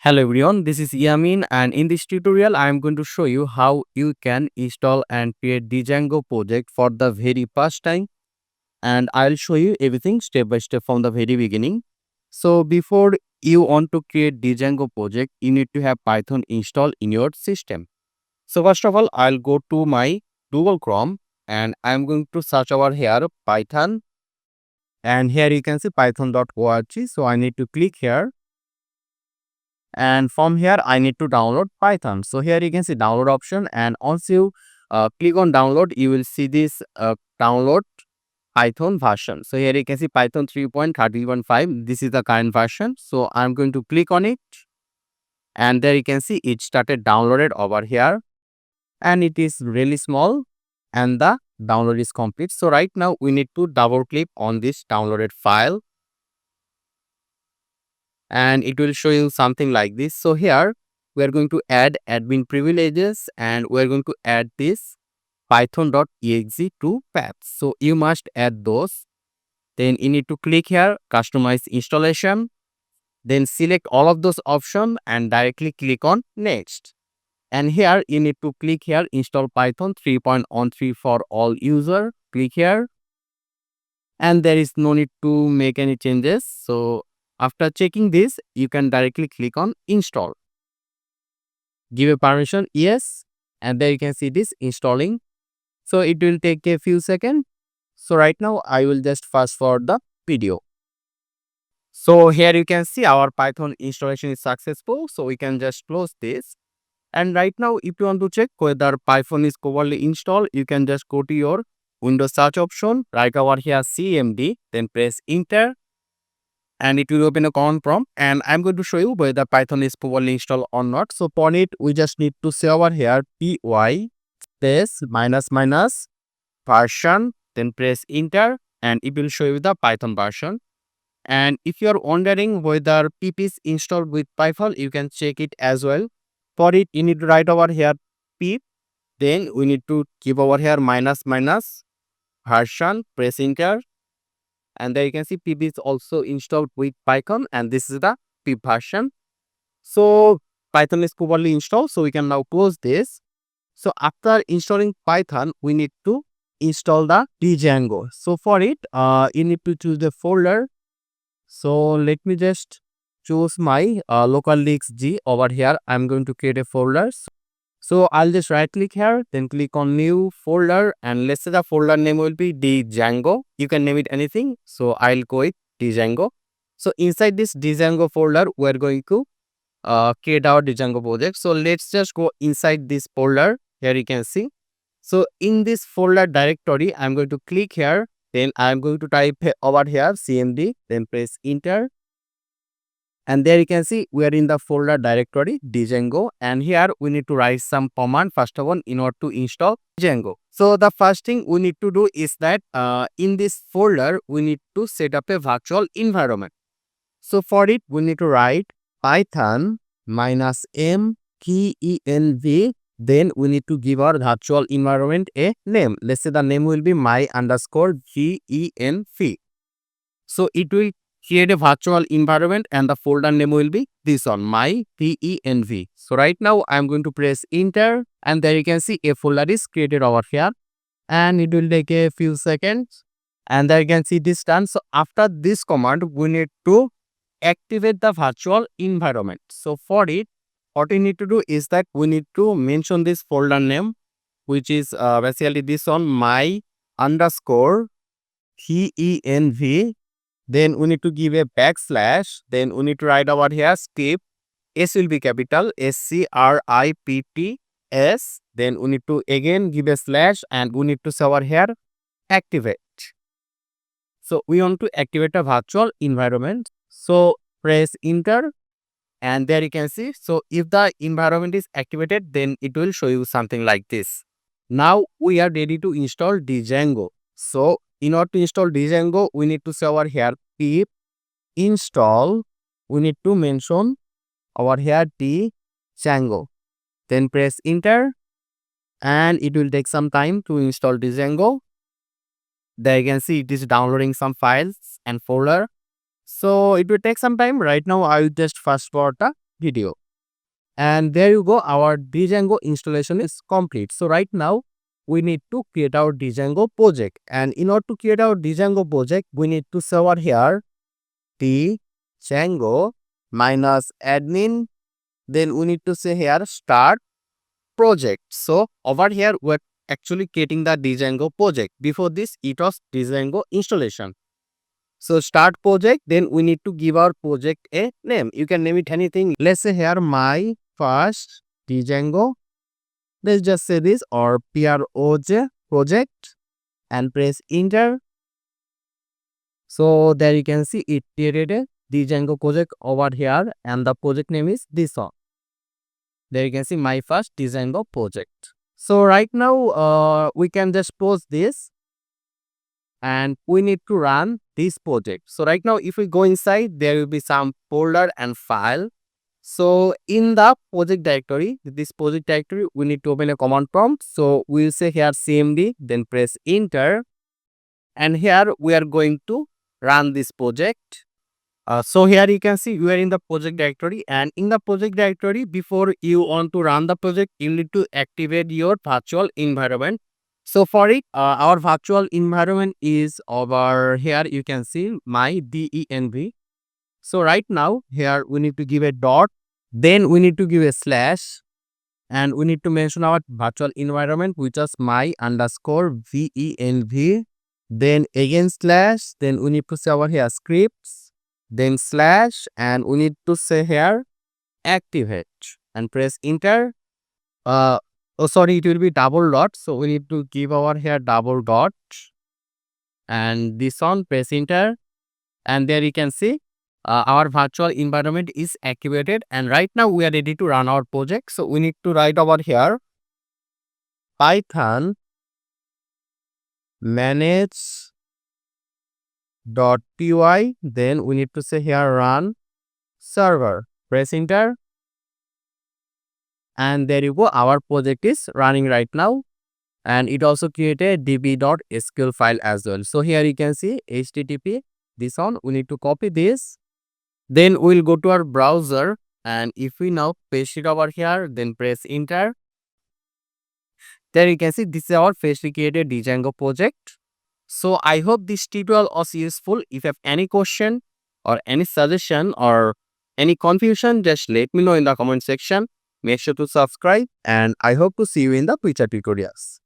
Hello everyone, this is Yamin and in this tutorial I am going to show you how you can install and create Django project for the very first time, and I'll show you everything step by step from the very beginning. So before you want to create Django project, you need to have Python installed in your system. So first of all, I'll go to my Google Chrome and I'm going to search over here Python, and here you can see python.org. So I need to click here, and from here I need to download Python. So here you can see download option, and once you click on download, you will see this download Python version. So here you can see Python 3.30.5. This is the current version. So I'm going to click on it, and there you can see it started downloaded over here, and it is really small and the download is complete. So right now we need to double click on this downloaded file, and it will show you something like this. So here we are going to add admin privileges, and we are going to add this python.exe to path. So you must add those. Then you need to click here customize installation, then select all of those options and directly click on next. And here you need to click here install Python 3.13 for all user. Click here, and there is no need to make any changes. So after checking this, you can directly click on install. Give a permission yes, and there you can see this installing. So it will take a few seconds. So right now I will just fast forward the video. So here you can see our Python installation is successful. So we can just close this. And right now, if you want to check whether Python is properly installed, you can just go to your Windows search option, right over here CMD, then press enter, and it will open a command prompt. And I'm going to show you whether Python is properly installed or not. So for it, we just need to say over here py space minus minus version, then press enter, and it will show you the Python version. And if you are wondering whether pip is installed with Python, you can check it as well. For it, you need to write over here pip, then we need to keep over here minus minus version, press enter, and there you can see pip is also installed with Python, and this is the pip version. So Python is properly installed, so we can now close this. So after installing Python, we need to install the Django. So for it, you need to choose the folder. So let me just choose my local disk G over here. I'm going to create a folder. So I'll just right click here, then click on new folder, and let's say the folder name will be Django. You can name it anything. So I'll go with Django. So inside this Django folder, we're going to create our Django project. So let's just go inside this folder. Here you can see. So in this folder directory, I'm going to click here. Then I'm going to type over here cmd, then press enter. And there you can see we are in the folder directory Django, and here we need to write some command first of all in order to install Django. So the first thing we need to do is that in this folder we need to set up a virtual environment. So for it we need to write python minus -env. Then we need to give our virtual environment a name. Let's say the name will be my underscore venv. So it will create a virtual environment, and the folder name will be this one, my venv. So right now I'm going to press enter, and there you can see a folder is created over here, and it will take a few seconds, and there you can see this done. So after this command, we need to activate the virtual environment. So for it, what we need to do is that we need to mention this folder name, which is basically this one, my underscore venv. Then we need to give a backslash. Then we need to write over here script. S will be capital SCRIPTS. Then we need to again give a slash, and we need to say over here activate. So we want to activate a virtual environment. So press enter, and there you can see. So if the environment is activated, then it will show you something like this. Now we are ready to install Django. So in order to install Django, we need to say over here pip install. We need to mention over here Django. Then press enter, and it will take some time to install Django. There you can see it is downloading some files and folder. So it will take some time. Right now I will just fast forward the video. And there you go, our Django installation is complete. So right now we need to create our Django project, and in order to create our Django project we need to say over here Django minus admin, then we need to say here start project. So over here we're actually creating the Django project. Before this it was Django installation. So start project, then we need to give our project a name. You can name it anything. Let's say here my first Django. Let's just say this, or PROJ project, and press enter. So there you can see it created a Django project over here, and the project name is this one. There you can see my first Django project. So right now we can just pause this, and we need to run this project. So right now if we go inside, there will be some folder and file. So in the project directory, this project directory, we need to open a command prompt. So we'll say here cmd, then press enter, and here we are going to run this project. So here you can see we are in the project directory, and in the project directory, before you want to run the project, you need to activate your virtual environment. So for it, our virtual environment is over here. You can see my DENV. So right now here we need to give a dot, then we need to give a slash, and we need to mention our virtual environment, which is my underscore VENV, then again slash, then we need to say over here scripts, then slash, and we need to say here activate, and press enter. Oh sorry, it will be double dot, so we need to give over here double dot, and this one, press enter, and there you can see our virtual environment is activated, and right now we are ready to run our project. So we need to write over here python manage.py, then we need to say here run server, press enter, and there you go, our project is running right now, and it also created db.sql file as well. So here you can see http, this one, we need to copy this, then we'll go to our browser, and if we now paste it over here, then press enter, there you can see this is our freshly created Django project. So I hope this tutorial was useful. If you have any question or any suggestion or any confusion, just let me know in the comment section. Make sure to subscribe, and I hope to see you in the future tutorials.